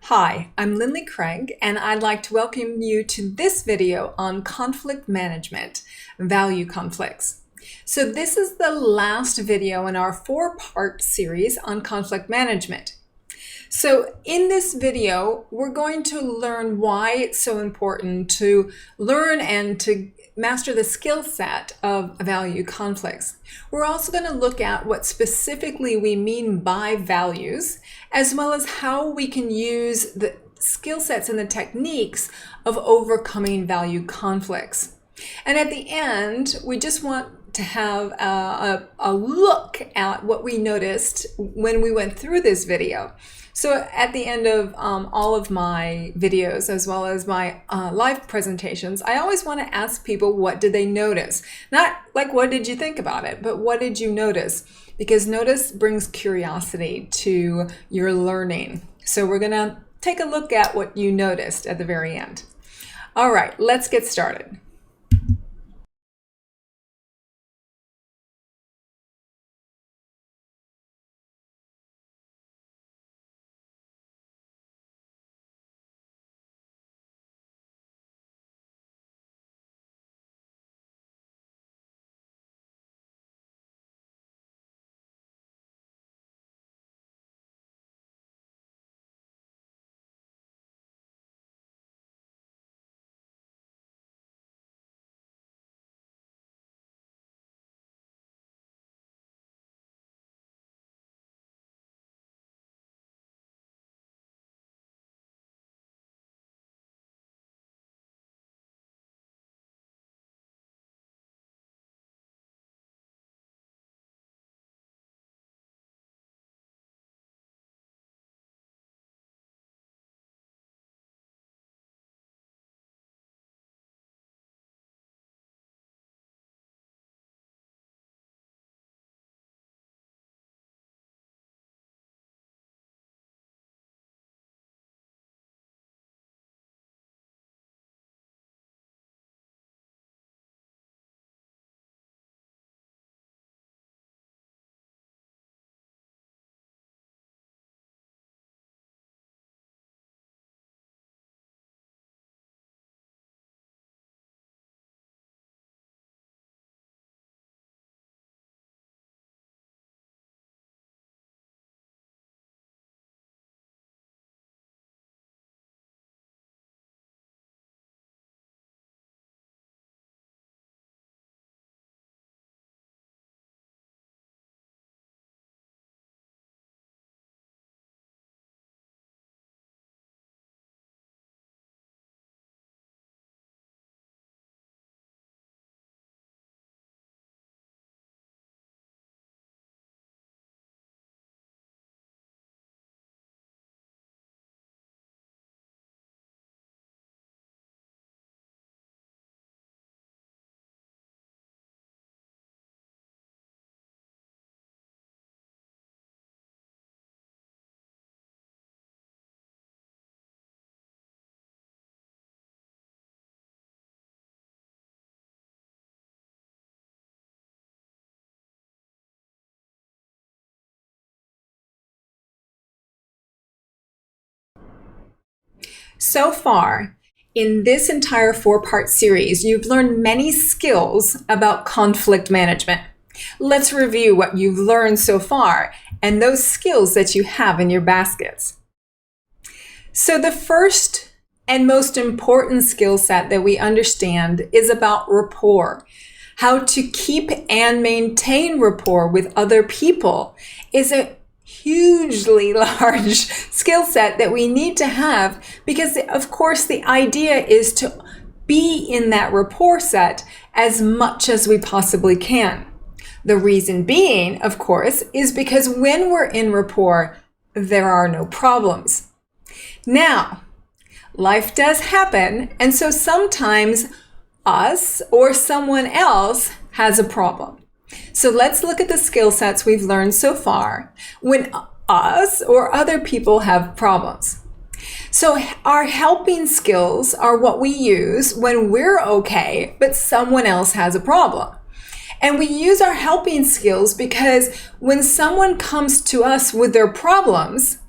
Hi, I'm Lindley Craig, and I'd like to welcome you to this video on conflict management, value conflicts. So this is the last video in our four-part series on conflict management. So in this video, we're going to learn why it's so important to learn and to master the skill set of value conflicts. We're also going to look at what specifically we mean by values, as well as how we can use the skill sets and the techniques of overcoming value conflicts. And at the end, we just want to have a look at what we noticed when we went through this video. So at the end of all of my videos, as well as my live presentations, I always want to ask people, what did they notice? Not like, what did you think about it, but what did you notice? Because notice brings curiosity to your learning. So we're going to take a look at what you noticed at the very end. All right, let's get started. So far, in this entire four-part series, you've learned many skills about conflict management. Let's review what you've learned so far and those skills that you have in your baskets. So the first and most important skill set that we understand is about rapport. How to keep and maintain rapport with other people is a hugely large skill set that we need to have, because of course the idea is to be in that rapport set as much as we possibly can. The reason being, of course, is because when we're in rapport, there are no problems. Now, life does happen, and so sometimes us or someone else has a problem. So let's look at the skill sets we've learned so far when us or other people have problems. So our helping skills are what we use when we're okay, but someone else has a problem. And we use our helping skills because when someone comes to us with their problems,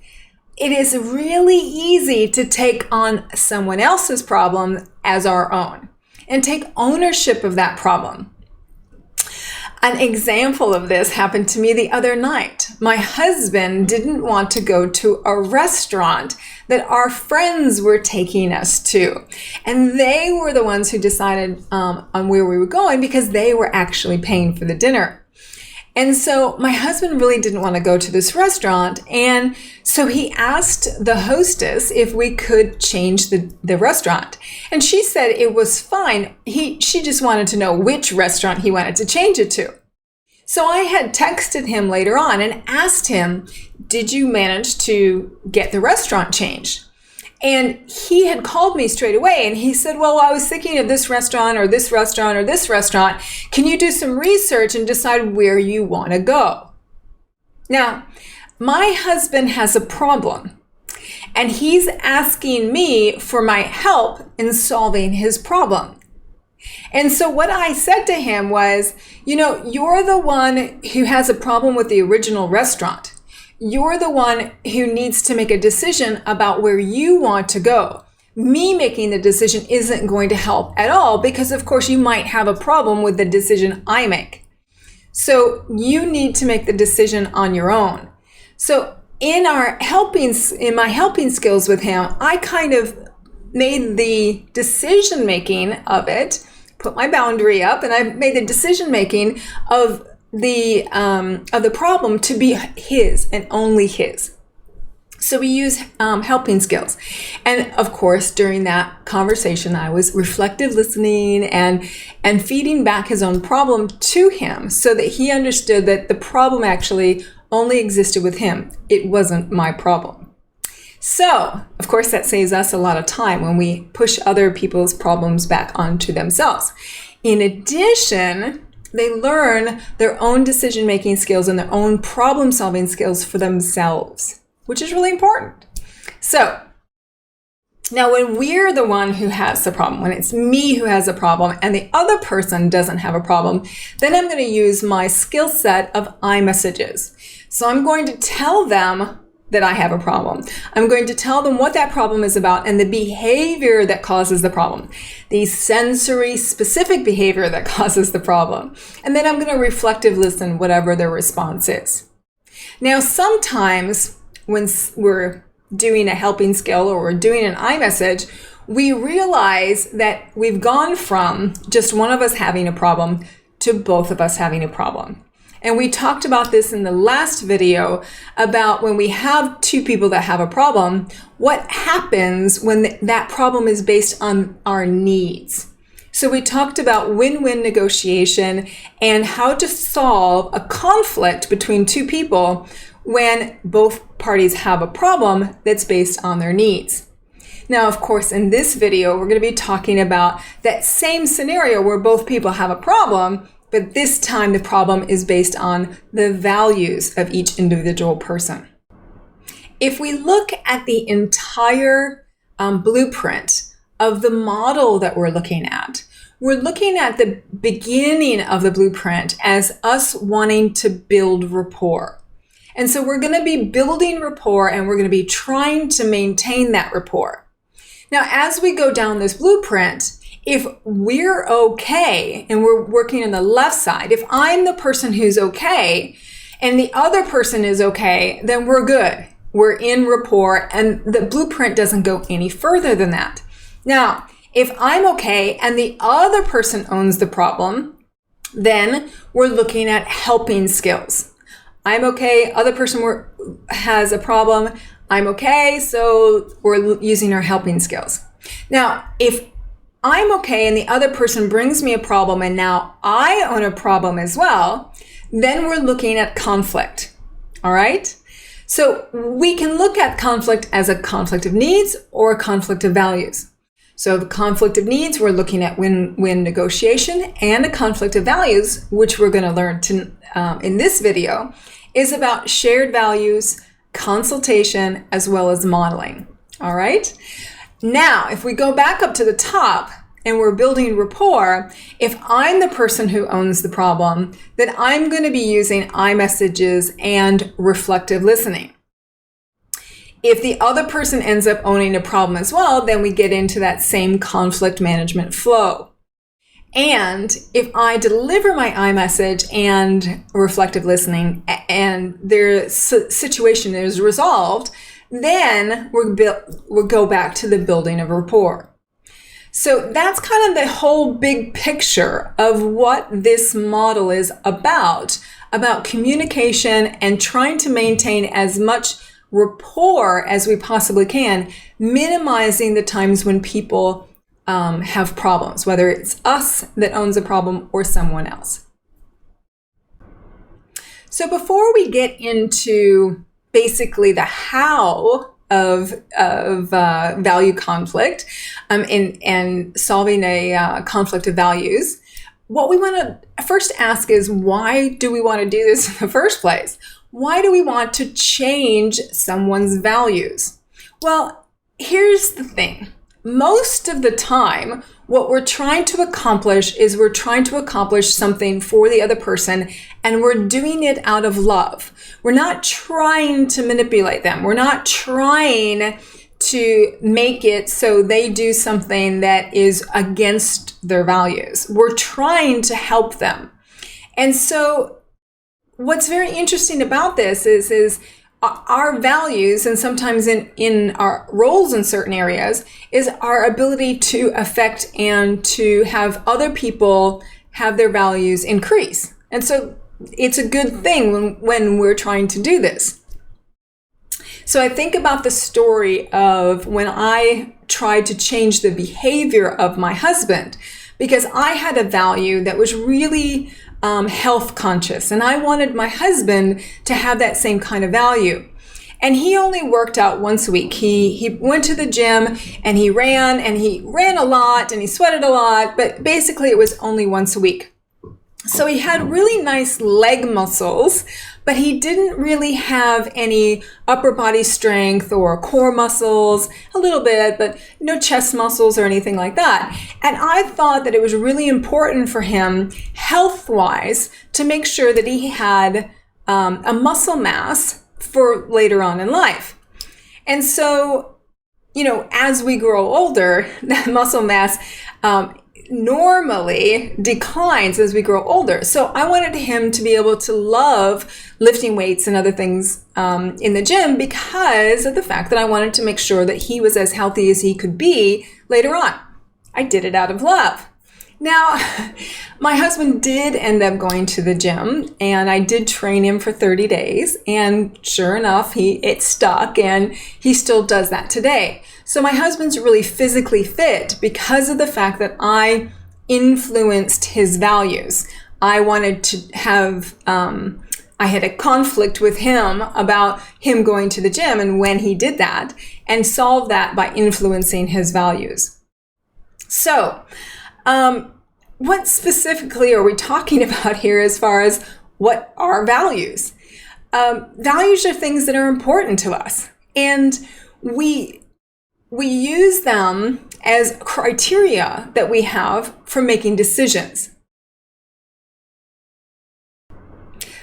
it is really easy to take on someone else's problem as our own and take ownership of that problem. An example of this happened to me the other night. My husband didn't want to go to a restaurant that our friends were taking us to. And they were the ones who decided on where we were going because they were actually paying for the dinner. And so my husband really didn't want to go to this restaurant. And so he asked the hostess if we could change the restaurant. And she said it was fine. She just wanted to know which restaurant he wanted to change it to. So I had texted him later on and asked him, did you manage to get the restaurant changed? And he had called me straight away and he said, well, I was thinking of this restaurant or this restaurant or this restaurant. Can you do some research and decide where you want to go? Now, my husband has a problem and he's asking me for my help in solving his problem. And so what I said to him was, you're the one who has a problem with the original restaurant. You're the one who needs to make a decision about where you want to go. Me making the decision isn't going to help at all because, of course, you might have a problem with the decision I make. So you need to make the decision on your own. So in my helping skills with him, I kind of made the decision making of it, put my boundary up, and I made the decision making of the problem to be his and only his. So we use helping skills. And of course, during that conversation, I was reflective listening and feeding back his own problem to him so that he understood that the problem actually only existed with him. It wasn't my problem. So, of course, that saves us a lot of time when we push other people's problems back onto themselves. In addition, they learn their own decision-making skills and their own problem-solving skills for themselves, which is really important. So now when we're the one who has the problem, when it's me who has a problem and the other person doesn't have a problem, then I'm going to use my skill set of I messages. So I'm going to tell them that I have a problem. I'm going to tell them what that problem is about and the behavior that causes the problem, the sensory specific behavior that causes the problem. And then I'm going to reflective listen whatever their response is. Now, sometimes when we're doing a helping skill or we're doing an I message, we realize that we've gone from just one of us having a problem to both of us having a problem. And we talked about this in the last video about when we have two people that have a problem, what happens when that problem is based on our needs. So we talked about win-win negotiation and how to solve a conflict between two people when both parties have a problem that's based on their needs. Now, of course, in this video, we're going to be talking about that same scenario where both people have a problem, but this time the problem is based on the values of each individual person. If we look at the entire blueprint of the model that we're looking at the beginning of the blueprint as us wanting to build rapport. And so we're going to be building rapport and we're going to be trying to maintain that rapport. Now, as we go down this blueprint, if we're okay and we're working on the left side, if I'm the person who's okay and the other person is okay, then we're good. We're in rapport and the blueprint doesn't go any further than that. Now, if I'm okay and the other person owns the problem, then we're looking at helping skills. I'm okay, other person has a problem, I'm okay, so we're using our helping skills. Now, if I'm okay and the other person brings me a problem and now I own a problem as well, then we're looking at conflict. All right? So we can look at conflict as a conflict of needs or a conflict of values. So the conflict of needs, we're looking at win-win negotiation, and a conflict of values, which we're going to learn in this video, is about shared values, consultation, as well as modeling. All right? Now, if we go back up to the top and we're building rapport, if I'm the person who owns the problem, then I'm going to be using I messages and reflective listening. If the other person ends up owning a problem as well, then we get into that same conflict management flow. And if I deliver my I message and reflective listening and their situation is resolved, then we'll go back to the building of rapport. So that's kind of the whole big picture of what this model is about communication and trying to maintain as much rapport as we possibly can, minimizing the times when people have problems, whether it's us that owns a problem or someone else. So before we get into basically the how of value conflict and solving a conflict of values, what we want to first ask is, why do we want to do this in the first place? Why do we want to change someone's values? Well, here's the thing. Most of the time, what we're trying to accomplish is we're trying to accomplish something for the other person, and we're doing it out of love. We're not trying to manipulate them. We're not trying to make it so they do something that is against their values. We're trying to help them. And so what's very interesting about this is our values, and sometimes in our roles in certain areas, is our ability to affect and to have other people have their values increase. And so it's a good thing when we're trying to do this. So I think about the story of when I tried to change the behavior of my husband, because I had a value that was really health conscious, and I wanted my husband to have that same kind of value. And he only worked out once a week. He went to the gym and he ran a lot and he sweated a lot, but basically it was only once a week. So he had really nice leg muscles, but he didn't really have any upper body strength or core muscles, a little bit, but no chest muscles or anything like that. And I thought that it was really important for him, health-wise, to make sure that he had a muscle mass for later on in life. And so, as we grow older, that muscle mass normally declines as we grow older. So I wanted him to be able to love lifting weights and other things in the gym, because of the fact that I wanted to make sure that he was as healthy as he could be later on. I did it out of love. Now, my husband did end up going to the gym, and I did train him for 30 days, and sure enough, it stuck, and he still does that today. So my husband's really physically fit because of the fact that I influenced his values. I wanted to have, I had a conflict with him about him going to the gym and when he did that, and solved that by influencing his values. So, what specifically are we talking about here as far as what are values? Values are things that are important to us, and we use them as criteria that we have for making decisions.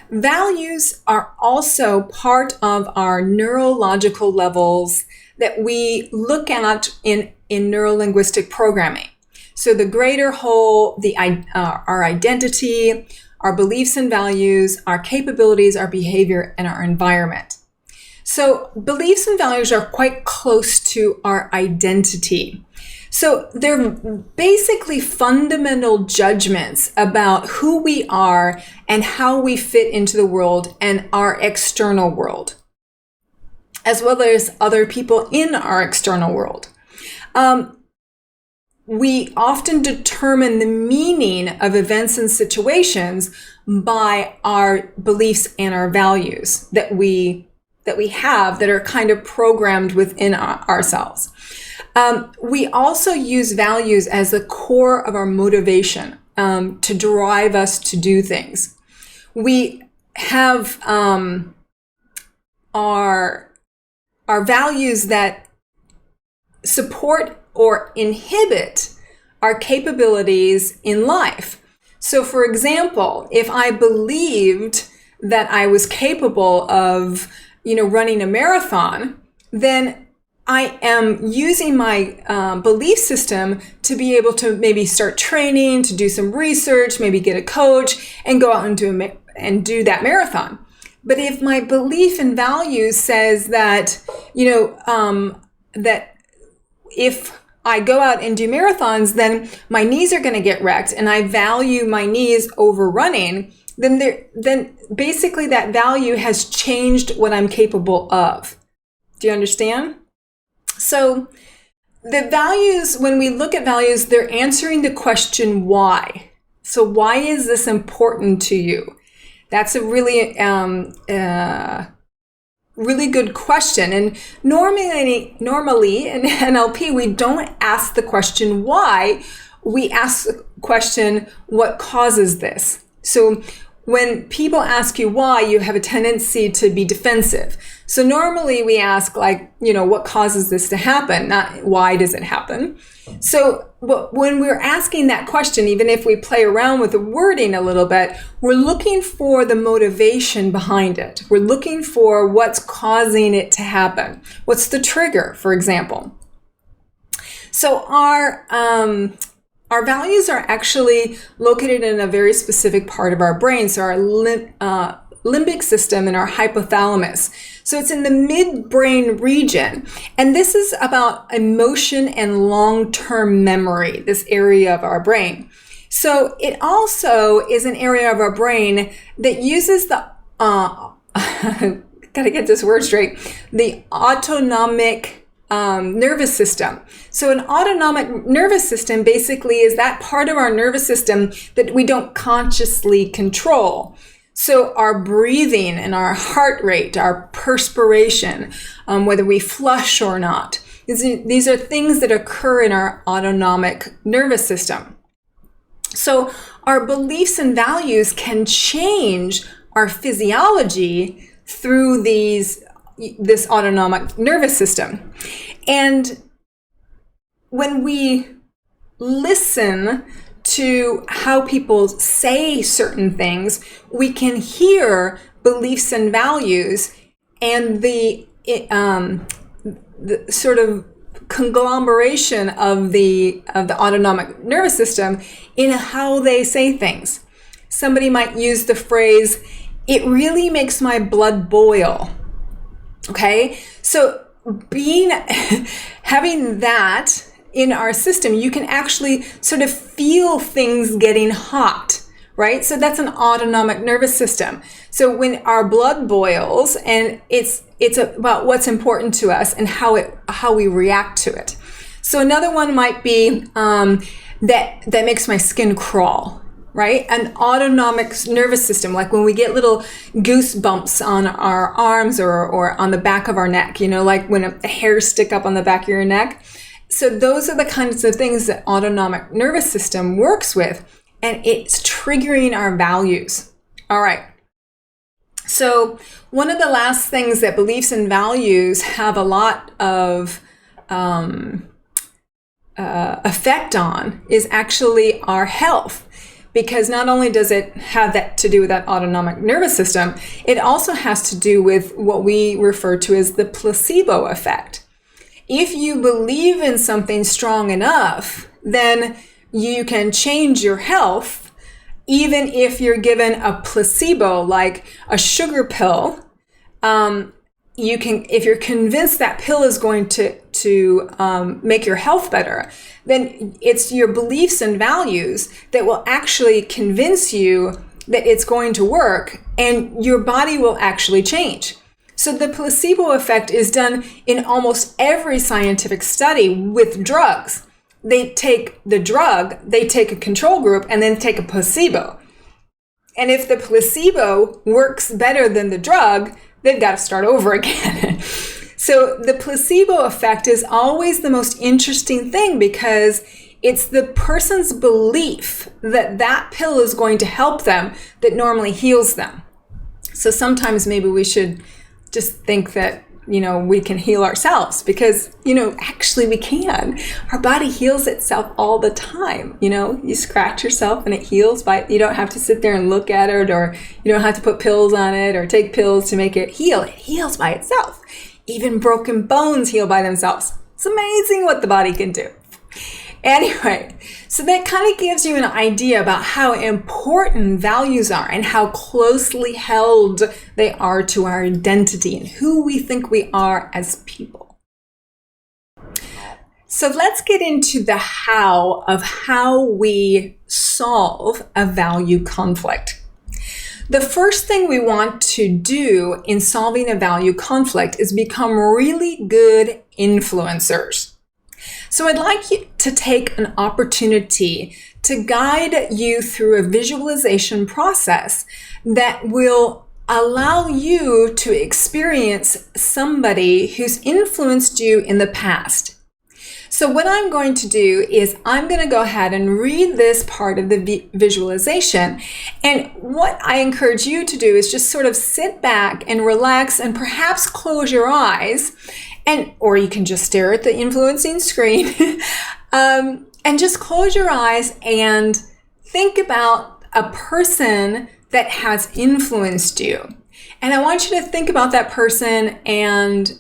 Values are also part of our neurological levels that we look at in neurolinguistic programming. So the greater whole, our identity, our beliefs and values, our capabilities, our behavior, and our environment. So beliefs and values are quite close to our identity. So they're basically fundamental judgments about who we are and how we fit into the world and our external world, as well as other people in our external world. We often determine the meaning of events and situations by our beliefs and our values that we have that are kind of programmed within ourselves. We also use values as the core of our motivation to drive us to do things. We have our values that support or inhibit our capabilities in life. So for example, if I believed that I was capable of, running a marathon, then I am using my belief system to be able to maybe start training, to do some research, maybe get a coach, and go out and do that marathon. But if my belief and values says that, that if I go out and do marathons, then my knees are going to get wrecked, and I value my knees over running, then basically that value has changed what I'm capable of. Do you understand? So the values, when we look at values, they're answering the question why. So why is this important to you? That's a really really good question. And normally in NLP, we don't ask the question why. We ask the question, what causes this? So when people ask you why, you have a tendency to be defensive. So normally we ask what causes this to happen, not why does it happen? So when we're asking that question, even if we play around with the wording a little bit, we're looking for the motivation behind it. We're looking for what's causing it to happen. What's the trigger, for example? So our values are actually located in a very specific part of our brain. So our limbic system and our hypothalamus. So it's in the midbrain region. And this is about emotion and long-term memory, this area of our brain. So it also is an area of our brain that uses the, gotta get this word straight, the autonomic nervous system. So an autonomic nervous system basically is that part of our nervous system that we don't consciously control. So our breathing and our heart rate, our perspiration, whether we flush or not, these are things that occur in our autonomic nervous system. So our beliefs and values can change our physiology through this autonomic nervous system. And when we listen to how people say certain things, we can hear beliefs and values and the sort of conglomeration of the autonomic nervous system in how they say things. Somebody might use the phrase, "It really makes my blood boil." Okay, so having that in our system, you can actually sort of feel things getting hot, right? So that's an autonomic nervous system. So when our blood boils, and it's about what's important to us and how we react to it. So another one might be that makes my skin crawl, right? An autonomic nervous system, like when we get little goosebumps on our arms or on the back of our neck, like when the hairs stick up on the back of your neck. So those are the kinds of things that autonomic nervous system works with, and it's triggering our values. All right. So one of the last things that beliefs and values have a lot of effect on is actually our health. Because not only does it have that to do with that autonomic nervous system, it also has to do with what we refer to as the placebo effect. If you believe in something strong enough, then you can change your health, even if you're given a placebo, like a sugar pill. If you're convinced that pill is going to make your health better, then it's your beliefs and values that will actually convince you that it's going to work, and your body will actually change. So the placebo effect is done in almost every scientific study with drugs. They take the drug, they take a control group, and then take a placebo. And if the placebo works better than the drug, they've got to start over again. So the placebo effect is always the most interesting thing, because it's the person's belief that that pill is going to help them that normally heals them. So sometimes maybe we should just think that, we can heal ourselves, because, actually we can. Our body heals itself all the time. You scratch yourself and it heals you don't have to sit there and look at it, or you don't have to put pills on it or take pills to make it heal. It heals by itself. Even broken bones heal by themselves. It's amazing what the body can do. Anyway, so that kind of gives you an idea about how important values are and how closely held they are to our identity and who we think we are as people. So let's get into the how of how we solve a value conflict. The first thing we want to do in solving a value conflict is become really good influencers. So I'd like you to take an opportunity to guide you through a visualization process that will allow you to experience somebody who's influenced you in the past. So what I'm going to do is I'm going to go ahead and read this part of the visualization. And what I encourage you to do is just sort of sit back and relax and perhaps close your eyes, or you can just stare at the influencing screen and just close your eyes and think about a person that has influenced you. And I want you to think about that person and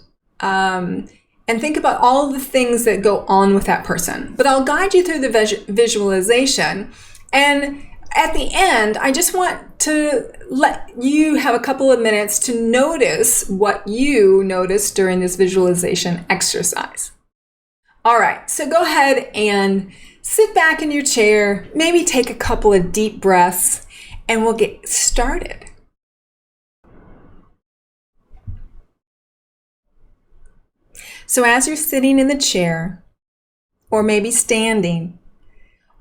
think about all the things that go on with that person. But I'll guide you through the visualization. And at the end, I just want to let you have a couple of minutes to notice what you noticed during this visualization exercise. All right, so go ahead and sit back in your chair, maybe take a couple of deep breaths, and we'll get started. So as you're sitting in the chair, or maybe standing,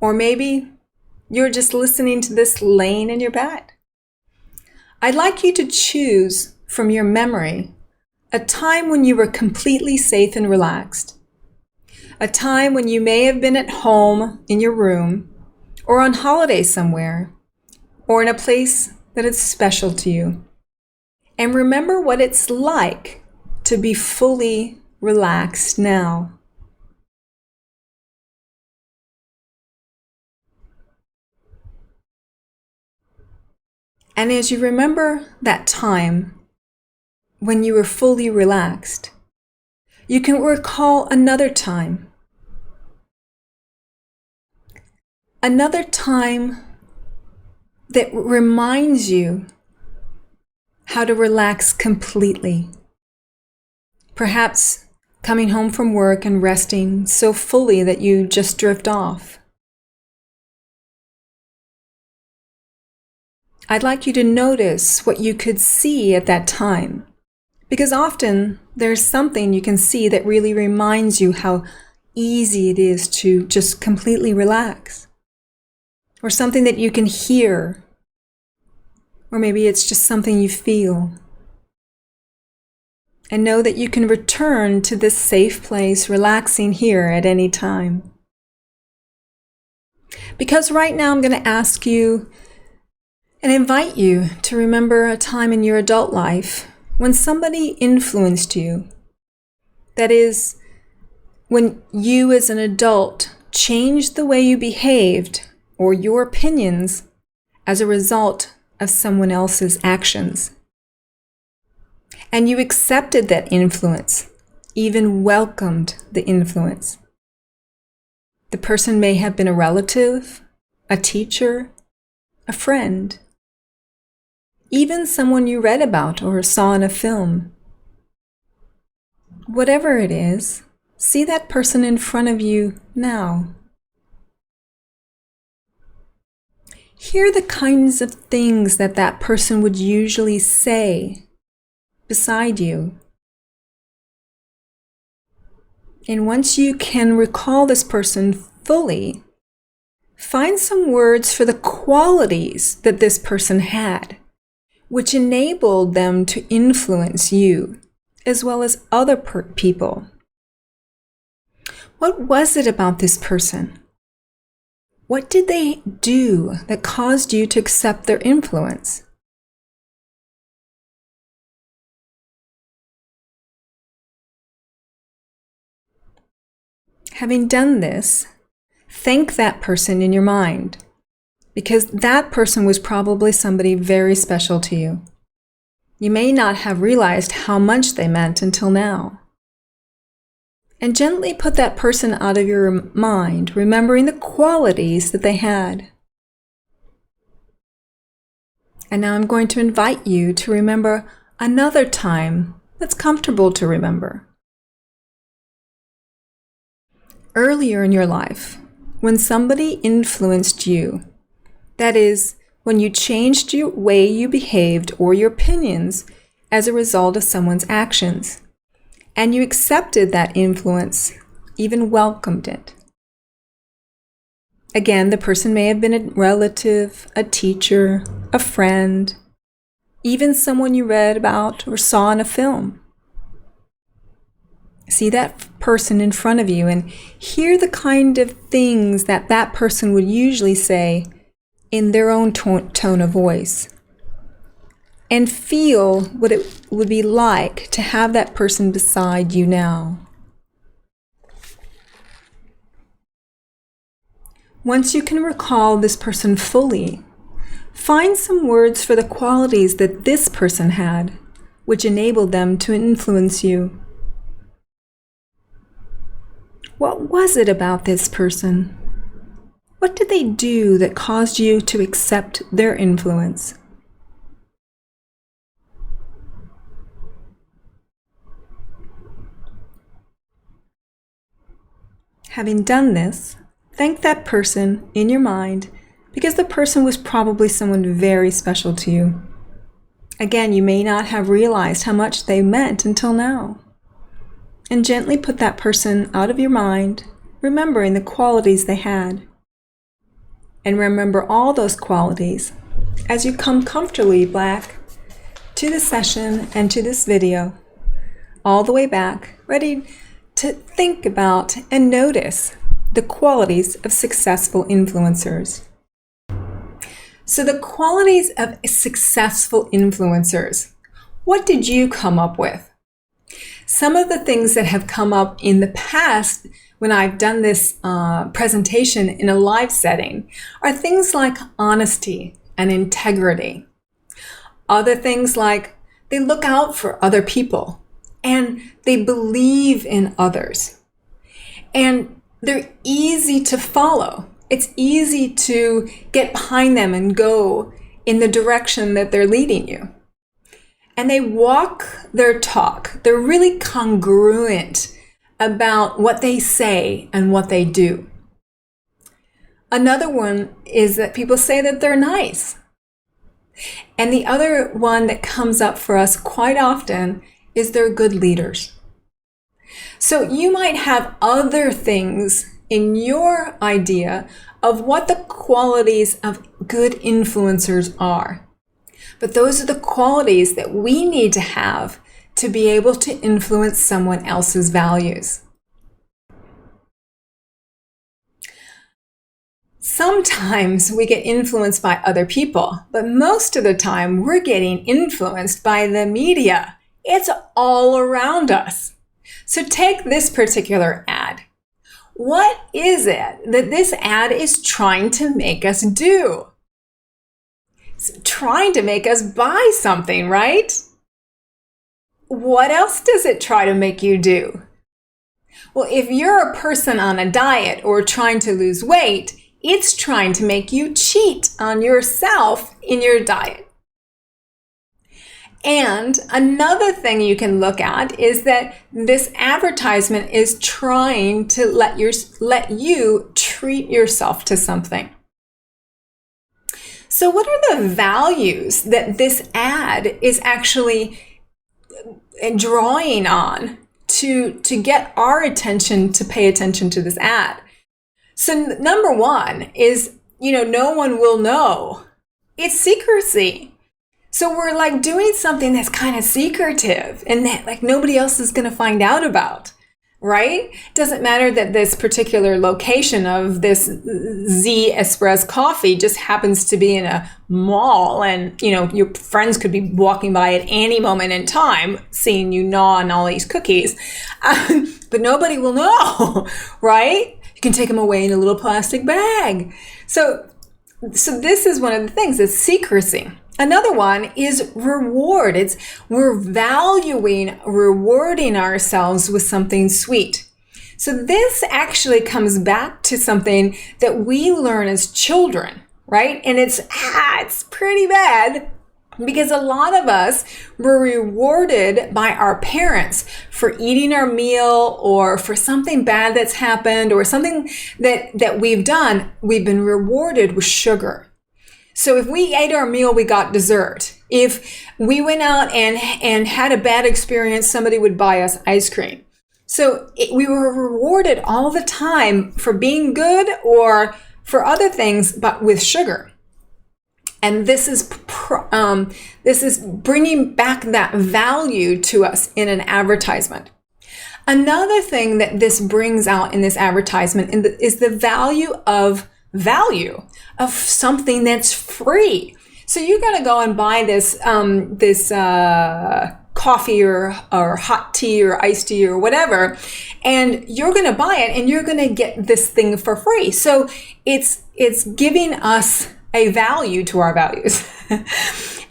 or maybe you're just listening to this laying in your bed, I'd like you to choose from your memory a time when you were completely safe and relaxed, a time when you may have been at home in your room, or on holiday somewhere, or in a place that is special to you. And remember what it's like to be fully relaxed now. And as you remember that time when you were fully relaxed, you can recall another time that reminds you how to relax completely. Perhaps coming home from work and resting so fully that you just drift off. I'd like you to notice what you could see at that time, because often there's something you can see that really reminds you how easy it is to just completely relax, or something that you can hear, or maybe it's just something you feel. And know that you can return to this safe place, relaxing here at any time. Because right now I'm going to ask you and invite you to remember a time in your adult life when somebody influenced you. That is, when you as an adult changed the way you behaved or your opinions as a result of someone else's actions. And you accepted that influence, even welcomed the influence. The person may have been a relative, a teacher, a friend, even someone you read about or saw in a film. Whatever it is, see that person in front of you now. Hear the kinds of things that person would usually say beside you. And once you can recall this person fully, find some words for the qualities that this person had, which enabled them to influence you, as well as other people. What was it about this person? What did they do that caused you to accept their influence? Having done this, thank that person in your mind, because that person was probably somebody very special to you. You may not have realized how much they meant until now. And gently put that person out of your mind, remembering the qualities that they had. And now I'm going to invite you to remember another time that's comfortable to remember. Earlier in your life, when somebody influenced you, that is, when you changed your way you behaved or your opinions as a result of someone's actions, and you accepted that influence, even welcomed it. Again, the person may have been a relative, a teacher, a friend, even someone you read about or saw in a film. See that person in front of you and hear the kind of things that that person would usually say in their own tone of voice. And feel what it would be like to have that person beside you now. Once you can recall this person fully, find some words for the qualities that this person had, which enabled them to influence you. What was it about this person? What did they do that caused you to accept their influence? Having done this, thank that person in your mind because the person was probably someone very special to you. Again, you may not have realized how much they meant until now. And gently put that person out of your mind, remembering the qualities they had. And remember all those qualities as you come comfortably back to the session and to this video, all the way back, ready to think about and notice the qualities of successful influencers. So the qualities of successful influencers, what did you come up with? Some of the things that have come up in the past when I've done this presentation in a live setting are things like honesty and integrity. Other things like they look out for other people and they believe in others. And they're easy to follow. It's easy to get behind them and go in the direction that they're leading you. And they walk their talk. They're really congruent about what they say and what they do. Another one is that people say that they're nice. And the other one that comes up for us quite often is they're good leaders. So you might have other things in your idea of what the qualities of good influencers are. But those are the qualities that we need to have to be able to influence someone else's values. Sometimes we get influenced by other people, but most of the time we're getting influenced by the media. It's all around us. So take this particular ad. What is it that this ad is trying to make us do? It's trying to make us buy something, right? What else does it try to make you do? Well, if you're a person on a diet or trying to lose weight, it's trying to make you cheat on yourself in your diet. And another thing you can look at is that this advertisement is trying to let you treat yourself to something. So what are the values that this ad is actually drawing on to get our attention to pay attention to this ad? So number one is, no one will know. It's secrecy. So we're like doing something that's kind of secretive and that like nobody else is going to find out about, right? Doesn't matter that this particular location of this Z Espresso coffee just happens to be in a mall and, your friends could be walking by at any moment in time seeing you gnaw on all these cookies, but nobody will know, right? You can take them away in a little plastic bag. So this is one of the things, is secrecy. Another one is reward. We're rewarding ourselves with something sweet. So this actually comes back to something that we learn as children, right? And it's pretty bad because a lot of us were rewarded by our parents for eating our meal or for something bad that's happened or something that we've done. We've been rewarded with sugar. So if we ate our meal, we got dessert. If we went out and had a bad experience, somebody would buy us ice cream. So we were rewarded all the time for being good or for other things, but with sugar. And this is bringing back that value to us in an advertisement. Another thing that this brings out in this advertisement is the value of something that's free. So you're going to go and buy this coffee or hot tea or iced tea or whatever, and you're going to buy it and you're going to get this thing for free. So it's giving us a value to our values.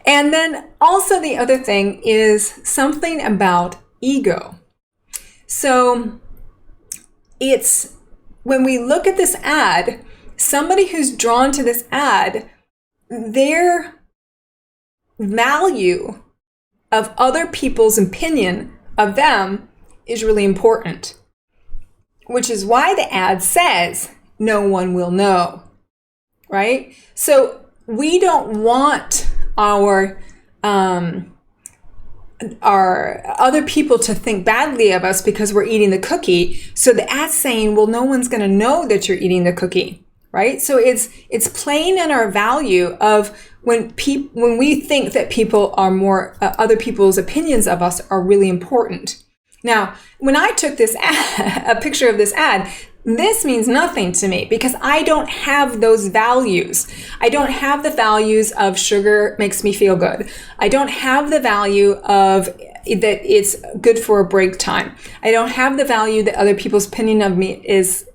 And then also the other thing is something about ego. So it's when we look at this ad, somebody who's drawn to this ad, their value of other people's opinion of them is really important, which is why the ad says no one will know, right? So we don't want our other people to think badly of us because we're eating the cookie. So the ad's saying, well, no one's going to know that you're eating the cookie, right? So it's playing in our value of when we think that people are more, other people's opinions of us are really important. Now, when I took this ad, a picture of this ad, this means nothing to me because I don't have those values. I don't have the values of sugar makes me feel good. I don't have the value of that it's good for a break time. I don't have the value that other people's opinion of me is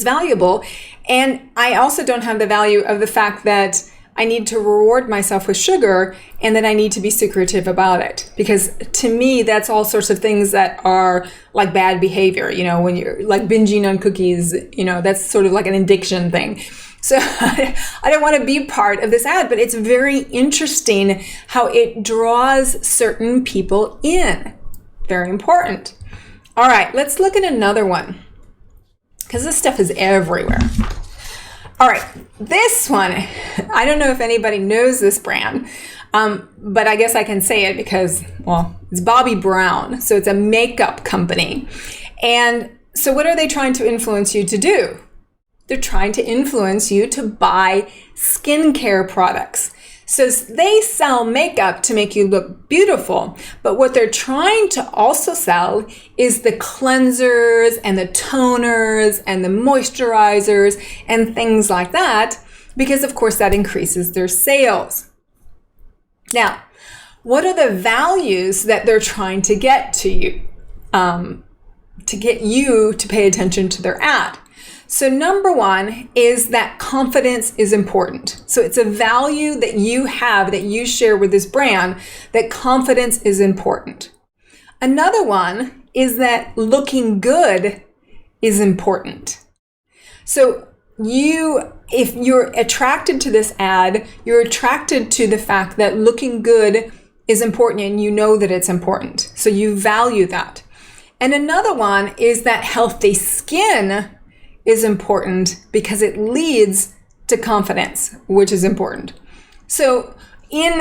valuable. And I also don't have the value of the fact that I need to reward myself with sugar and that I need to be secretive about it. Because to me, that's all sorts of things that are like bad behavior. You know, when you're like binging on cookies, you know, that's sort of like an addiction thing. So I don't want to be part of this ad, but it's very interesting how it draws certain people in. Very important. All right, let's look at another one, because this stuff is everywhere. All right, this one, I don't know if anybody knows this brand, but I guess I can say it because, well, it's Bobbi Brown. So it's a makeup company. And so what are they trying to influence you to do? They're trying to influence you to buy skincare products. So they sell makeup to make you look beautiful, but what they're trying to also sell is the cleansers and the toners and the moisturizers and things like that, because of course that increases their sales. Now, what are the values that they're trying to get to you, to get you to pay attention to their ad? So number one is that confidence is important. So it's a value that you have, that you share with this brand, that confidence is important. Another one is that looking good is important. So if you're attracted to this ad, you're attracted to the fact that looking good is important and you know that it's important. So you value that. And another one is that healthy skin is important because it leads to confidence, which is important. So in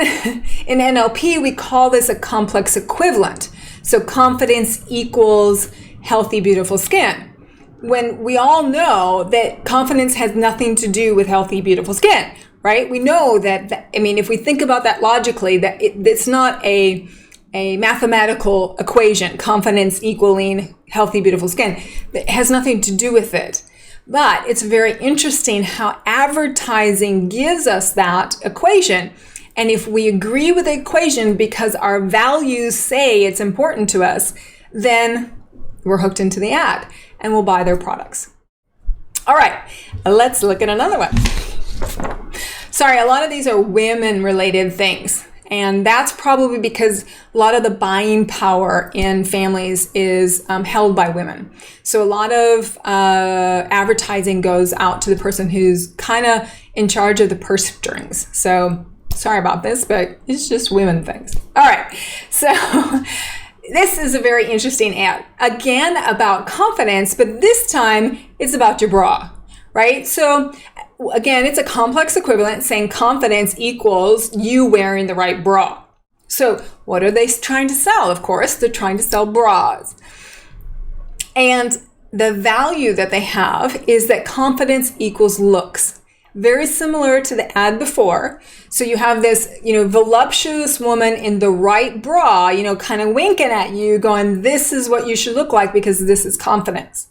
NLP, we call this a complex equivalent. So confidence equals healthy, beautiful skin. When we all know that confidence has nothing to do with healthy, beautiful skin, right? We know that I mean, if we think about that logically, that it's not a mathematical equation, confidence equaling healthy, beautiful skin. It has nothing to do with it. But it's very interesting how advertising gives us that equation. And if we agree with the equation because our values say it's important to us, then we're hooked into the ad and we'll buy their products. All right, let's look at another one. Sorry, a lot of these are women-related things. And that's probably because a lot of the buying power in families is held by women. So a lot of advertising goes out to the person who's kind of in charge of the purse strings. So sorry about this, but it's just women things. All right. So this is a very interesting ad. Again, about confidence, but this time it's about your bra, right? So again, it's a complex equivalent saying confidence equals you wearing the right bra. So what are they trying to sell? Of course, they're trying to sell bras. And the value that they have is that confidence equals looks. Very similar to the ad before. So you have this, voluptuous woman in the right bra, kind of winking at you going, this is what you should look like because this is confidence.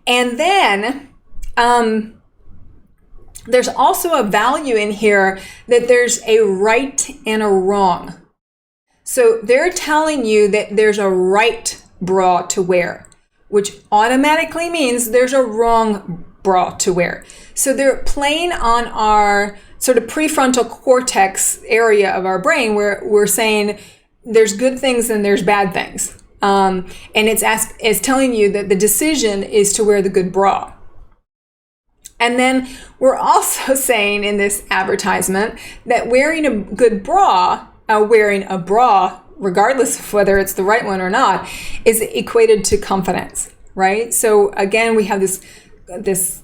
And then, there's also a value in here that there's a right and a wrong. So they're telling you that there's a right bra to wear, which automatically means there's a wrong bra to wear. So they're playing on our sort of prefrontal cortex area of our brain where we're saying there's good things and there's bad things. And it's telling you that the decision is to wear the good bra. And then we're also saying in this advertisement that wearing a good bra, wearing a bra, regardless of whether it's the right one or not, is equated to confidence, right? So again, we have this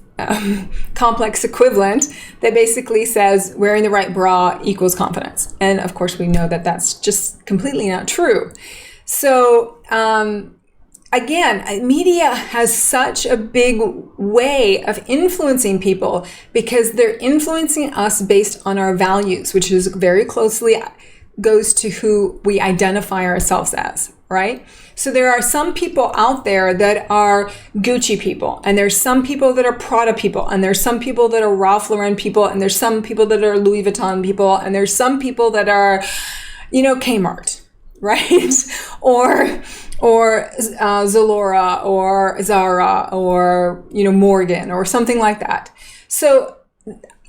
complex equivalent that basically says wearing the right bra equals confidence. And of course, we know that that's just completely not true. So again, media has such a big way of influencing people because they're influencing us based on our values, which is very closely goes to who we identify ourselves as, right? So there are some people out there that are Gucci people, and there's some people that are Prada people, and there's some people that are Ralph Lauren people, and there's some people that are Louis Vuitton people, and there's some people that are, Kmart, right? or Zalora or Zara or, Morgan or something like that. So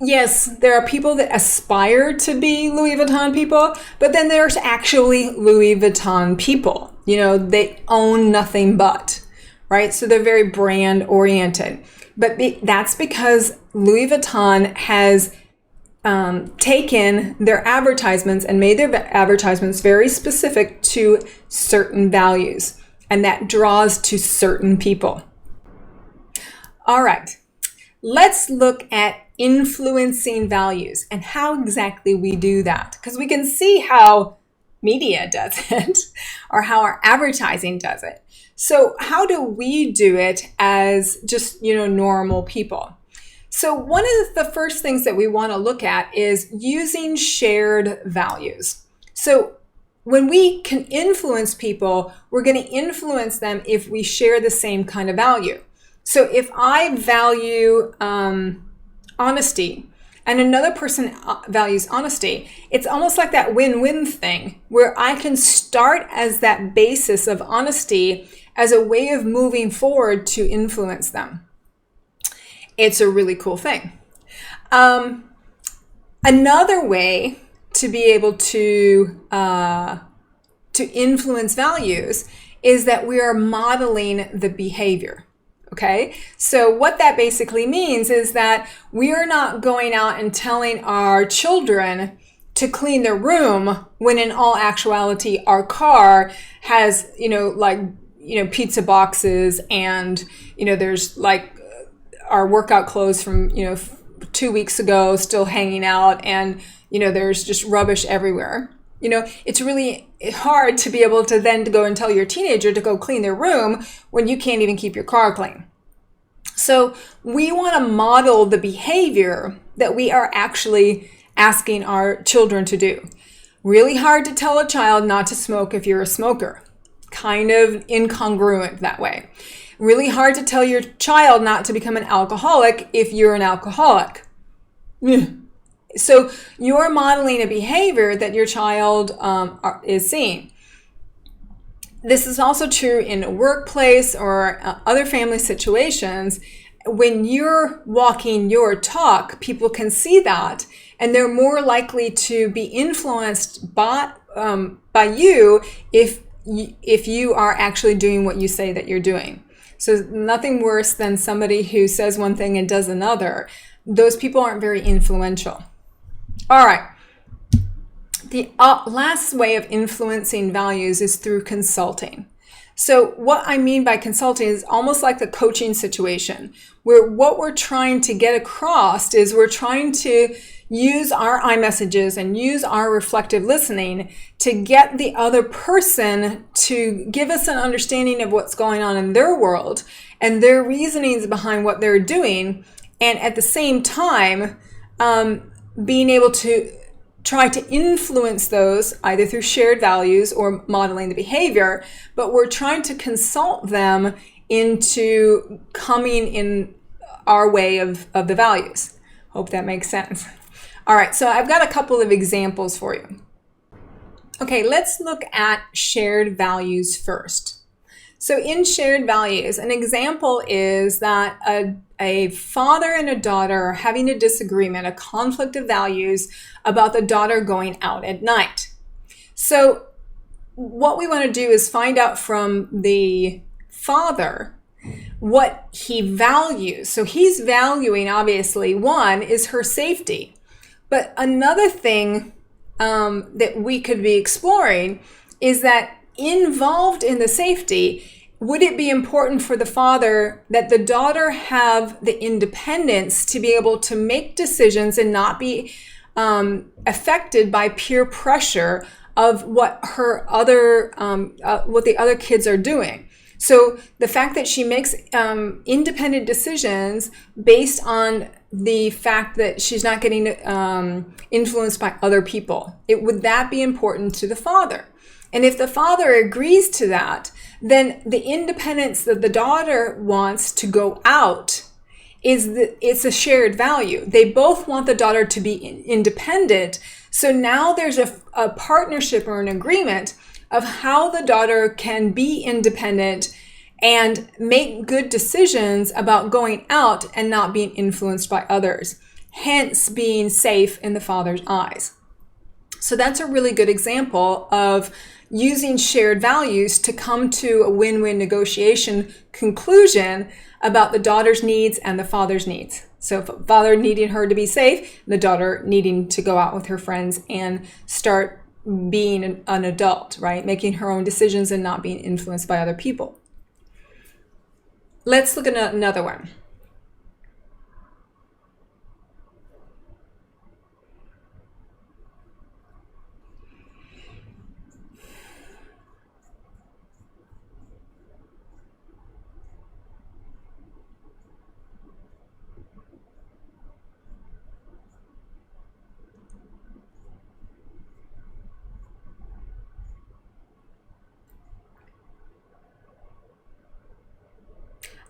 yes, there are people that aspire to be Louis Vuitton people, but then there's actually Louis Vuitton people. They own nothing but, right? So they're very brand oriented. But that's because Louis Vuitton has taken their advertisements and made their advertisements very specific to certain values, and that draws to certain people. All right, let's look at influencing values and how exactly we do that, because we can see how media does it or how our advertising does it. So how do we do it as just, normal people? So one of the first things that we want to look at is using shared values. So when we can influence people, we're going to influence them if we share the same kind of value. So if I value honesty and another person values honesty, it's almost like that win-win thing where I can start as that basis of honesty as a way of moving forward to influence them. It's a really cool thing. Another way to be able to influence values is that we are modeling the behavior. Okay, so what that basically means is that we are not going out and telling our children to clean their room when in all actuality our car has, pizza boxes and, there's our workout clothes from, 2 weeks ago still hanging out and, there's just rubbish everywhere. It's really hard to be able to then to go and tell your teenager to go clean their room when you can't even keep your car clean. So we want to model the behavior that we are actually asking our children to do. Really hard to tell a child not to smoke if you're a smoker. Kind of incongruent that way. Really hard to tell your child not to become an alcoholic if you're an alcoholic. So you're modeling a behavior that your child is seeing. This is also true in a workplace or other family situations. when you're walking your talk, people can see that, and they're more likely to be influenced by you if you are actually doing what you say that you're doing. So nothing worse than somebody who says one thing and does another. Those people aren't very influential. All right. The last way of influencing values is through consulting. So what I mean by consulting is almost like a coaching situation, where what we're trying to get across is we're trying to use our iMessages and use our reflective listening to get the other person to give us an understanding of what's going on in their world and their reasonings behind what they're doing, and at the same time being able to try to influence those either through shared values or modeling the behavior, but we're trying to consult them into coming in our way of the values. Hope that makes sense. All right, so I've got a couple of examples for you. Okay, let's look at shared values first. So in shared values, an example is that a father and a daughter are having a disagreement, a conflict of values about the daughter going out at night. So what we want to do is find out from the father what he values. So he's valuing, obviously, one is her safety. But another thing that we could be exploring is that involved in the safety, would it be important for the father that the daughter have the independence to be able to make decisions and not be affected by peer pressure of what her what the other kids are doing? So the fact that she makes independent decisions based on the fact that she's not getting influenced by other people, would that be important to the father? And if the father agrees to that, then the independence that the daughter wants to go out it's a shared value. They both want the daughter to be independent. So now there's a partnership or an agreement of how the daughter can be independent and make good decisions about going out and not being influenced by others, hence being safe in the father's eyes. So that's a really good example of using shared values to come to a win-win negotiation conclusion about the daughter's needs and the father's needs. So father needing her to be safe, the daughter needing to go out with her friends and start being an adult, right? Making her own decisions and not being influenced by other people. Let's look at another one.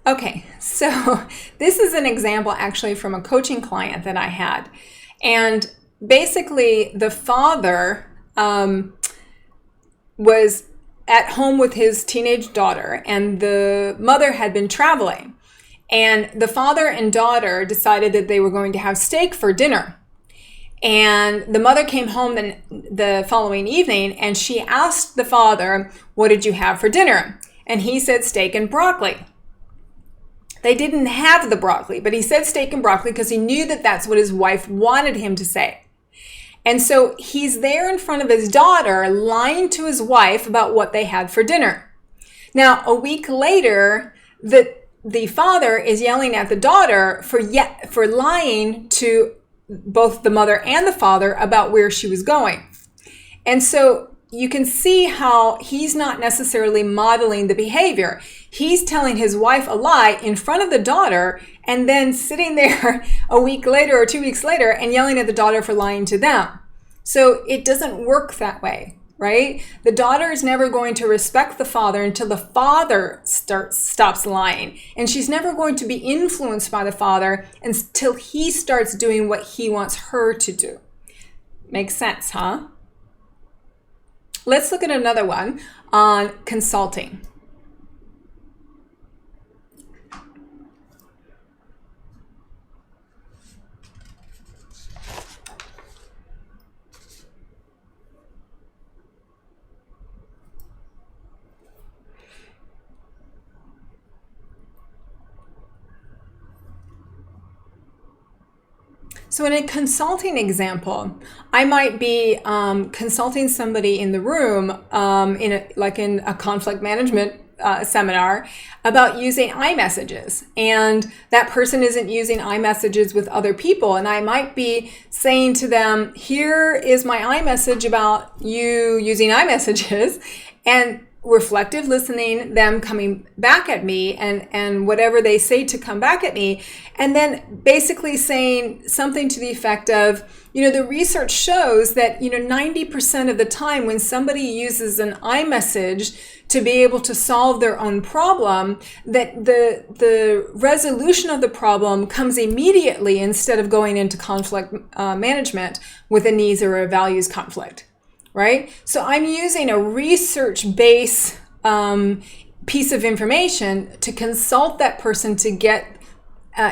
Okay, so this is an example actually from a coaching client that I had. And basically the father was at home with his teenage daughter, and the mother had been traveling. And the father and daughter decided that they were going to have steak for dinner. And the mother came home the following evening, and she asked the father, "What did you have for dinner?" And he said steak and broccoli. They didn't have the broccoli, but he said steak and broccoli because he knew that that's what his wife wanted him to say. And so he's there in front of his daughter lying to his wife about what they had for dinner. Now, a week later, the father is yelling at the daughter for lying to both the mother and the father about where she was going. And so you can see how he's not necessarily modeling the behavior. He's telling his wife a lie in front of the daughter and then sitting there a week later or 2 weeks later and yelling at the daughter for lying to them. So it doesn't work that way, right? The daughter is never going to respect the father until the father stops lying. And she's never going to be influenced by the father until he starts doing what he wants her to do. Makes sense, huh? Let's look at another one on consulting. So in a consulting example, I might be consulting somebody in the room in a conflict management seminar about using iMessages, and that person isn't using iMessages with other people, and I might be saying to them, here is my iMessage about you using iMessages, and reflective listening, them coming back at me and whatever they say to come back at me, and then basically saying something to the effect of, the research shows that 90% of the time when somebody uses an iMessage to be able to solve their own problem, that the resolution of the problem comes immediately instead of going into conflict management with a needs or a values conflict. Right? So I'm using a research-based piece of information to consult that person to get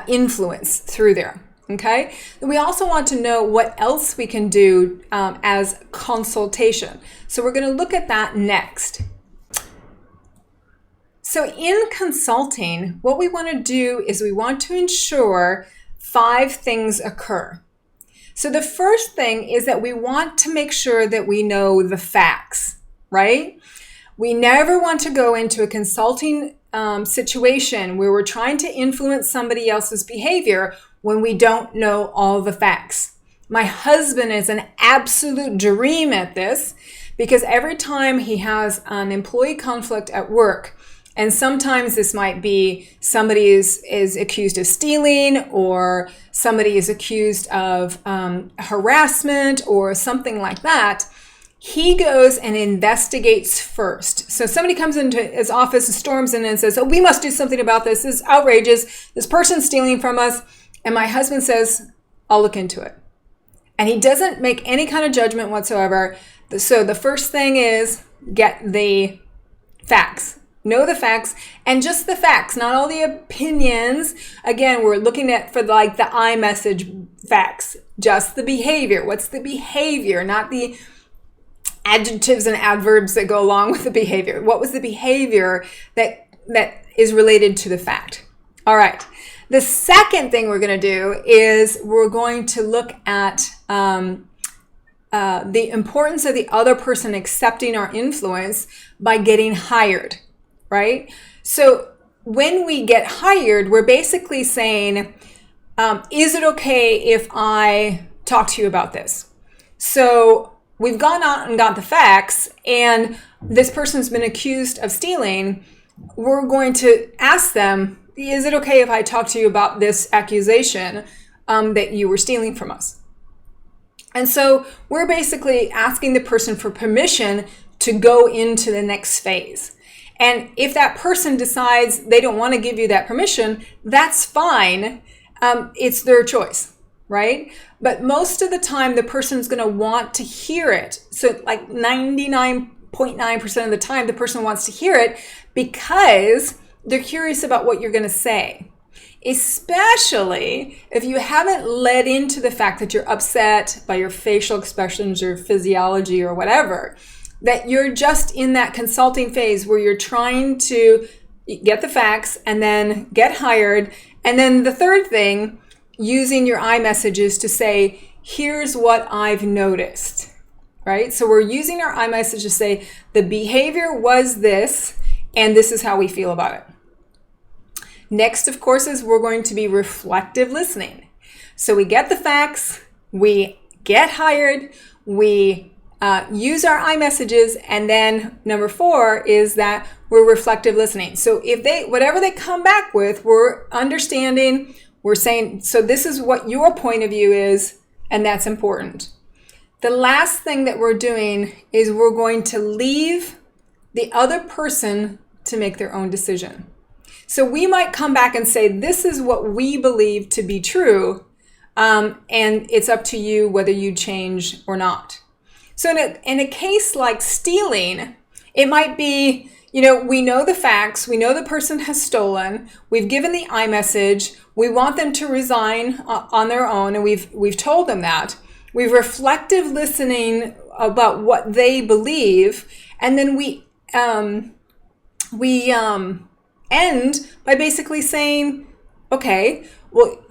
influence through there. Okay? We also want to know what else we can do as consultation. So we're going to look at that next. So in consulting, what we want to do is we want to ensure 5 things occur. So the first thing is that we want to make sure that we know the facts, right? We never want to go into a consulting situation where we're trying to influence somebody else's behavior when we don't know all the facts. My husband is an absolute dream at this, because every time he has an employee conflict at work, and sometimes this might be somebody is accused of stealing, or somebody is accused of harassment or something like that, he goes and investigates first. So somebody comes into his office and storms in and says, oh, we must do something about this. This is outrageous. This person's stealing from us. And my husband says, I'll look into it. And he doesn't make any kind of judgment whatsoever. So the first thing is get the facts. Know the facts, and just the facts, not all the opinions. Again, we're looking at for the iMessage facts, just the behavior. What's the behavior, not the adjectives and adverbs that go along with the behavior. What was the behavior that is related to the fact? All right. The second thing we're going to do is we're going to look at the importance of the other person accepting our influence by getting hired. Right? So when we get hired, we're basically saying, is it okay if I talk to you about this? So we've gone out and got the facts, and this person's been accused of stealing. We're going to ask them, is it okay if I talk to you about this accusation that you were stealing from us? And so we're basically asking the person for permission to go into the next phase. And if that person decides they don't want to give you that permission, that's fine. It's their choice, right? But most of the time, the person's going to want to hear it. So like 99.9% of the time, the person wants to hear it because they're curious about what you're going to say. Especially if you haven't led into the fact that you're upset by your facial expressions or physiology or whatever, that you're just in that consulting phase where you're trying to get the facts and then get hired. And then the third thing, using your iMessages to say, here's what I've noticed, right? So we're using our iMessage to say, the behavior was this, and this is how we feel about it. Next, of course, is we're going to be reflective listening. So we get the facts, we get hired, we use our iMessages, and then number 4 is that we're reflective listening. So if whatever they come back with, we're understanding, we're saying, so this is what your point of view is, and that's important. The last thing that we're doing is we're going to leave the other person to make their own decision. So we might come back and say, this is what we believe to be true, and it's up to you whether you change or not. So in a case like stealing, it might be, we know the facts, we know the person has stolen, we've given the iMessage, we want them to resign on their own, and we've told them that. We've reflective listening about what they believe, and then we end by basically saying, okay, well,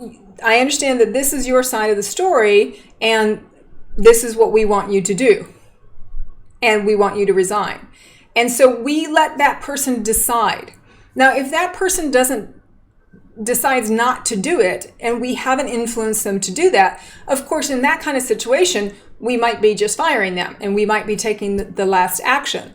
I understand that this is your side of the story, and this is what we want you to do. And we want you to resign. And so we let that person decide. Now, if that person decides not to do it, and we haven't influenced them to do that, of course, in that kind of situation, we might be just firing them, and we might be taking the last action.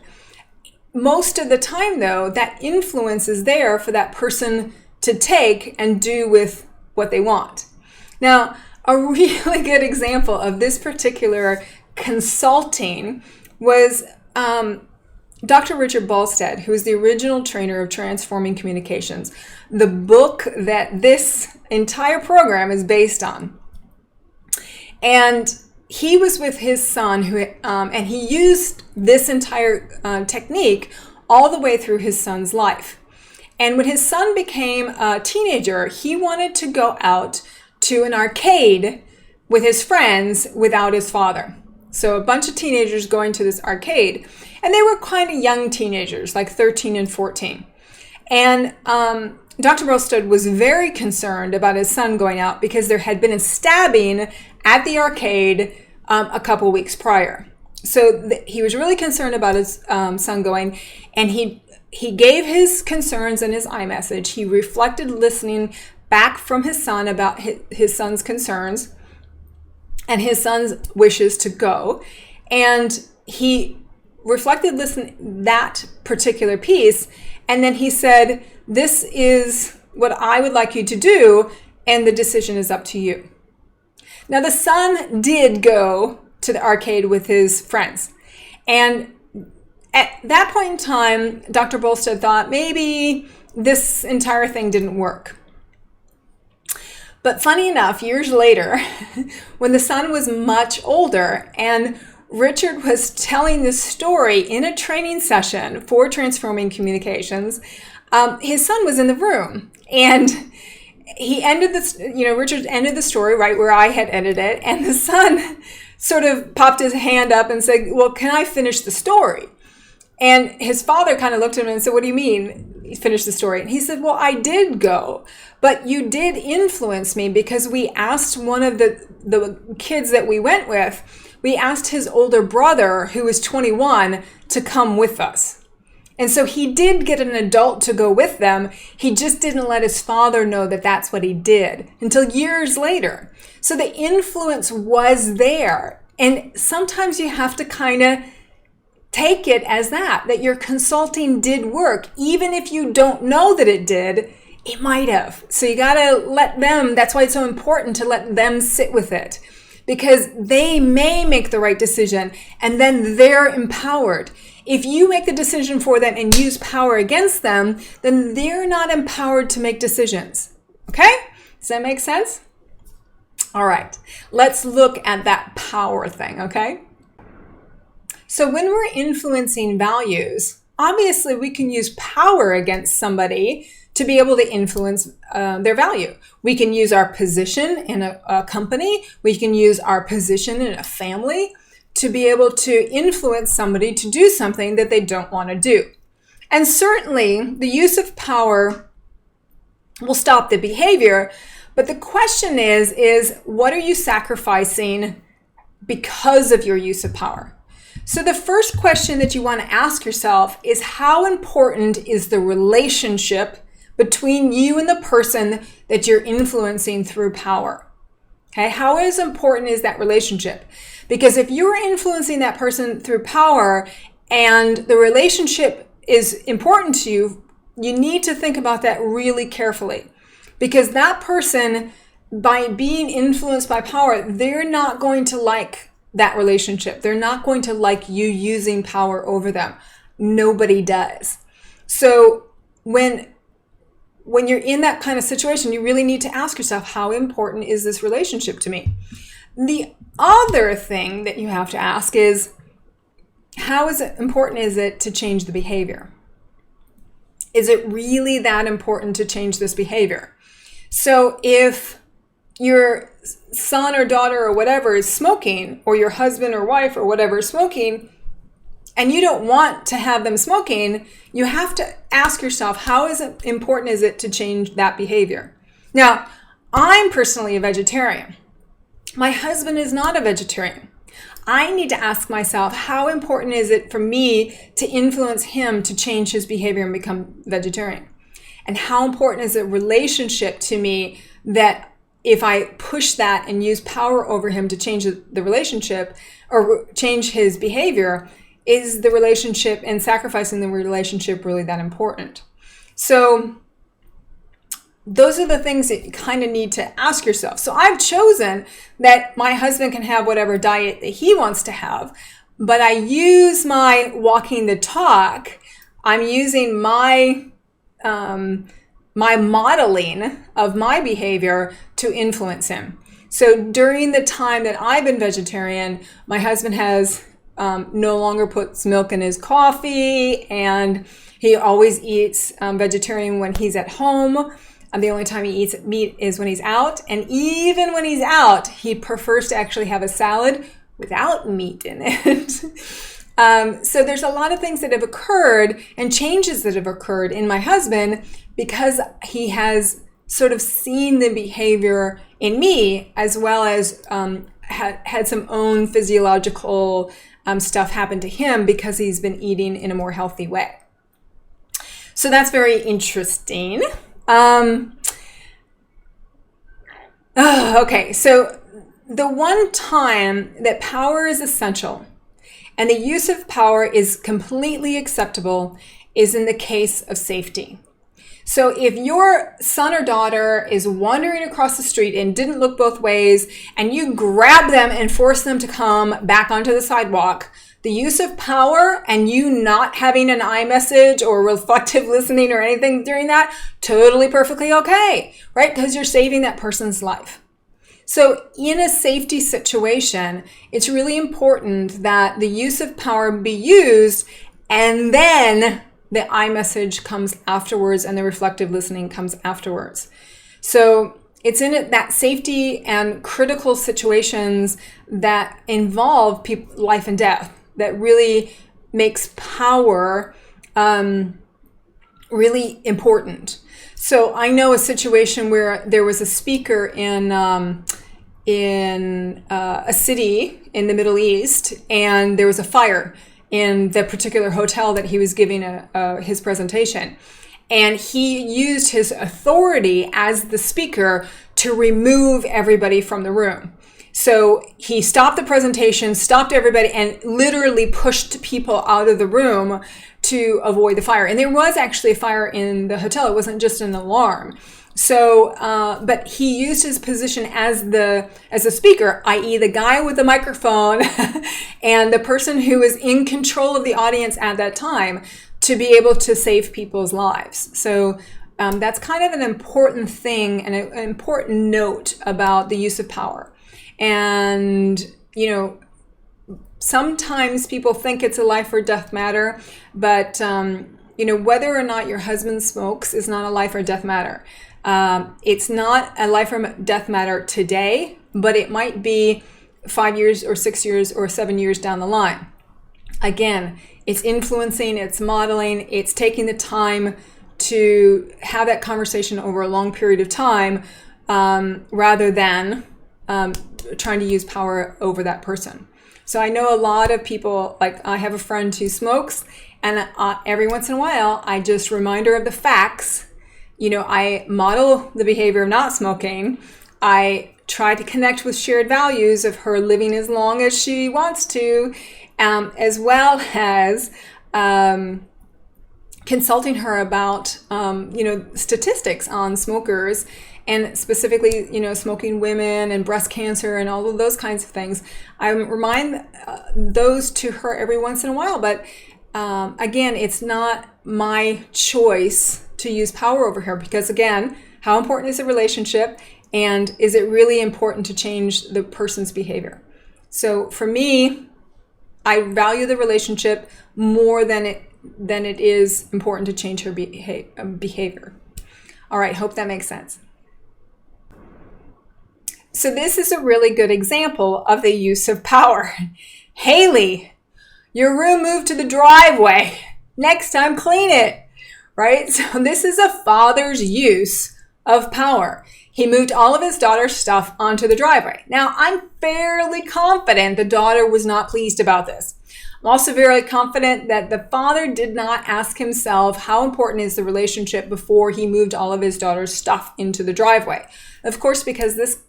Most of the time, though, that influence is there for that person to take and do with what they want. Now, a really good example of this particular consulting was Dr. Richard Balstead, who is the original trainer of Transforming Communications, the book that this entire program is based on. And he was with his son, and he used this entire technique all the way through his son's life. And when his son became a teenager, he wanted to go out to an arcade with his friends without his father. So a bunch of teenagers going to this arcade, and they were kind of young teenagers, like 13 and 14. And Dr. Balstead was very concerned about his son going out because there had been a stabbing at the arcade a couple weeks prior. So he was really concerned about his son going, and he gave his concerns in his iMessage. He reflected listening back from his son about his son's concerns and his son's wishes to go. And he reflected listening that particular piece, and then he said, "This is what I would like you to do, and the decision is up to you." Now, the son did go to the arcade with his friends. And at that point in time, Dr. Balstead thought maybe this entire thing didn't work. But funny enough, years later, when the son was much older and Richard was telling this story in a training session for Transforming Communications, his son was in the room, and he ended this, Richard ended the story right where I had ended it, and the son sort of popped his hand up and said, "Well, can I finish the story?" And his father kind of looked at him and said, "What do you mean, finish the story?" And he said, "Well, I did go, but you did influence me because we asked one of the kids that we went with, we asked his older brother, who was 21, to come with us. And so he did get an adult to go with them. He just didn't let his father know that that's what he did until years later. So the influence was there. And sometimes you have to kind of take it as that your consulting did work. Even if you don't know that it did, it might have. So you got to let them, that's why it's so important to let them sit with it, because they may make the right decision and then they're empowered. If you make the decision for them and use power against them, then they're not empowered to make decisions. Okay? Does that make sense? All right, let's look at that power thing, okay? So when we're influencing values, obviously we can use power against somebody to be able to influence their value. We can use our position in a company. We can use our position in a family to be able to influence somebody to do something that they don't want to do. And certainly the use of power will stop the behavior. But the question is what are you sacrificing because of your use of power? So the first question that you want to ask yourself is, how important is the relationship between you and the person that you're influencing through power? Okay, how important is that relationship? Because if you're influencing that person through power and the relationship is important to you, you need to think about that really carefully. Because that person, by being influenced by power, they're not going to like that relationship. They're not going to like you using power over them. Nobody does. So when you're in that kind of situation, you really need to ask yourself, how important is this relationship to me? The other thing that you have to ask is, how important is it to change the behavior? Is it really that important to change this behavior? So if your son or daughter or whatever is smoking, or your husband or wife or whatever is smoking, and you don't want to have them smoking, you have to ask yourself, how important is it to change that behavior? Now, I'm personally a vegetarian. My husband is not a vegetarian. I need to ask myself, how important is it for me to influence him to change his behavior and become vegetarian? And how important is the relationship to me that if I push that and use power over him to change the relationship or change his behavior, is the relationship and sacrificing the relationship really that important? So those are the things that you kind of need to ask yourself. So I've chosen that my husband can have whatever diet that he wants to have, but I use my walking the talk. I'm using my modeling of my behavior to influence him. So during the time that I've been vegetarian, my husband has no longer puts milk in his coffee, and he always eats vegetarian when he's at home. The only time he eats meat is when he's out. And even when he's out, he prefers to actually have a salad without meat in it. So there's a lot of things that have occurred and changes that have occurred in my husband because he has sort of seen the behavior in me, as well as had some own physiological stuff happen to him because he's been eating in a more healthy way. So that's very interesting. Okay, so the one time that power is essential and the use of power is completely acceptable is in the case of safety. So if your son or daughter is wandering across the street and didn't look both ways, and you grab them and force them to come back onto the sidewalk, the use of power and you not having an iMessage or reflective listening or anything during that, totally perfectly okay, right? Because you're saving that person's life. So in a safety situation, it's really important that the use of power be used, and then the iMessage comes afterwards and the reflective listening comes afterwards. So it's in that safety and critical situations that involve life and death that really makes power really important. So I know a situation where there was a speaker in a city in the Middle East, and there was a fire in the particular hotel that he was giving his presentation. And he used his authority as the speaker to remove everybody from the room. So he stopped the presentation, stopped everybody, and literally pushed people out of the room to avoid the fire. And there was actually a fire in the hotel. It wasn't just an alarm. So, but he used his position as a speaker, i.e. the guy with the microphone and the person who was in control of the audience at that time, to be able to save people's lives. So that's kind of an important thing and an important note about the use of power. And, you know, sometimes people think it's a life or death matter, but, you know, whether or not your husband smokes is not a life or death matter. It's not a life or death matter today, but it might be 5 years or 6 years or 7 years down the line. Again, it's influencing, it's modeling, it's taking the time to have that conversation over a long period of time, rather than trying to use power over that person. So I know a lot of people, like I have a friend who smokes, and every once in a while, I just remind her of the facts. You know, I model the behavior of not smoking. I try to connect with shared values of her living as long as she wants to, as well as consulting her about, you know, statistics on smokers, and specifically, you know, smoking women and breast cancer and all of those kinds of things. I remind those to her every once in a while, but again, it's not my choice to use power over her, because again, how important is the relationship, and is it really important to change the person's behavior? So for me, I value the relationship more than it is important to change her behavior. All right, hope that makes sense. So this is a really good example of the use of power. Haley, your room moved to the driveway. Next time, clean it, right? So this is a father's use of power. He moved all of his daughter's stuff onto the driveway. Now, I'm fairly confident the daughter was not pleased about this. I'm also very confident that the father did not ask himself how important is the relationship before he moved all of his daughter's stuff into the driveway. Of course, because this,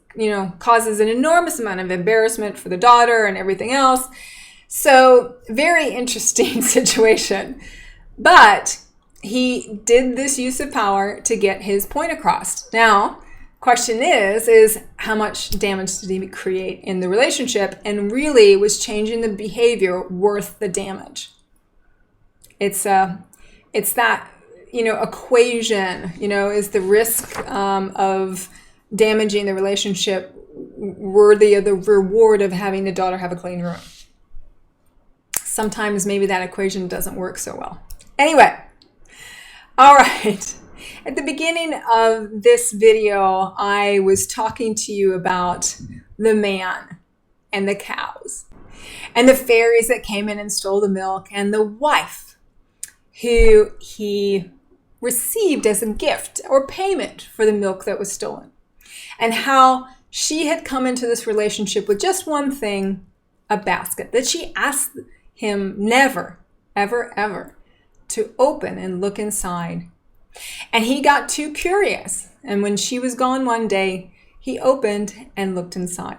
causes an enormous amount of embarrassment for the daughter and everything else. So, very interesting situation. But he did this use of power to get his point across. Now, question is how much damage did he create in the relationship, and really was changing the behavior worth the damage? It's that equation, is the risk of damaging the relationship worthy of the reward of having the daughter have a clean room? Sometimes maybe that equation doesn't work so well. Anyway, all right. At the beginning of this video, I was talking to you about the man and the cows and the fairies that came in and stole the milk, and the wife who he received as a gift or payment for the milk that was stolen, and how she had come into this relationship with just one thing, a basket, that she asked him never, ever, ever to open and look inside. And he got too curious. And when she was gone one day, he opened and looked inside.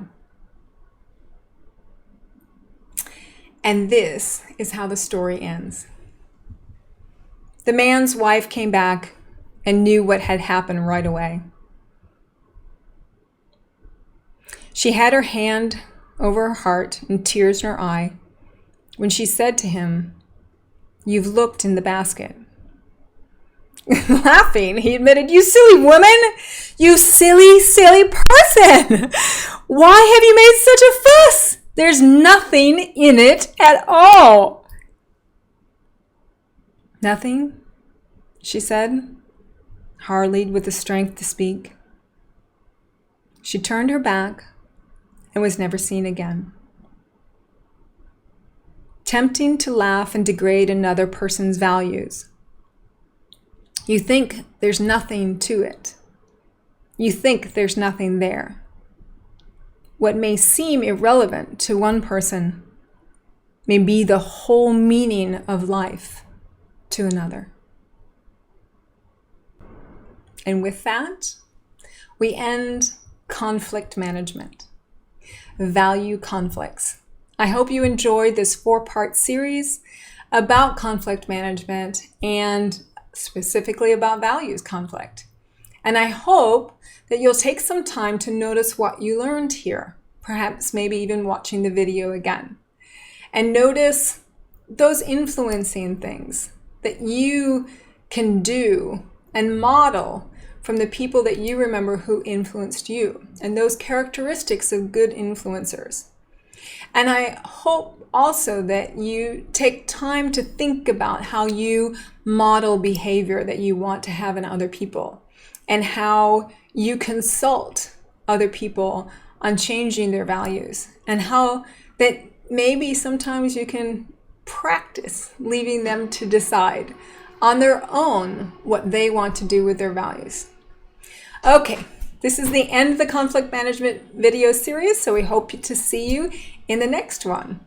And this is how the story ends. The man's wife came back and knew what had happened right away. She had her hand over her heart and tears in her eye when she said to him, "You've looked in the basket." Laughing, he admitted, "You silly woman! You silly, silly person! Why have you made such a fuss? There's nothing in it at all." "Nothing?" she said, hardly with the strength to speak. She turned her back and was never seen again. Tempting to laugh and degrade another person's values. You think there's nothing to it. You think there's nothing there. What may seem irrelevant to one person may be the whole meaning of life to another. And with that, we end conflict management, value conflicts. I hope you enjoyed this 4-part series about conflict management and specifically about values conflict. And I hope that you'll take some time to notice what you learned here, perhaps maybe even watching the video again. And notice those influencing things that you can do and model from the people that you remember who influenced you, and those characteristics of good influencers. And I hope also that you take time to think about how you model behavior that you want to have in other people, and how you consult other people on changing their values, and how that maybe sometimes you can practice leaving them to decide on their own what they want to do with their values. Okay, this is the end of the conflict management video series, so we hope to see you in the next one.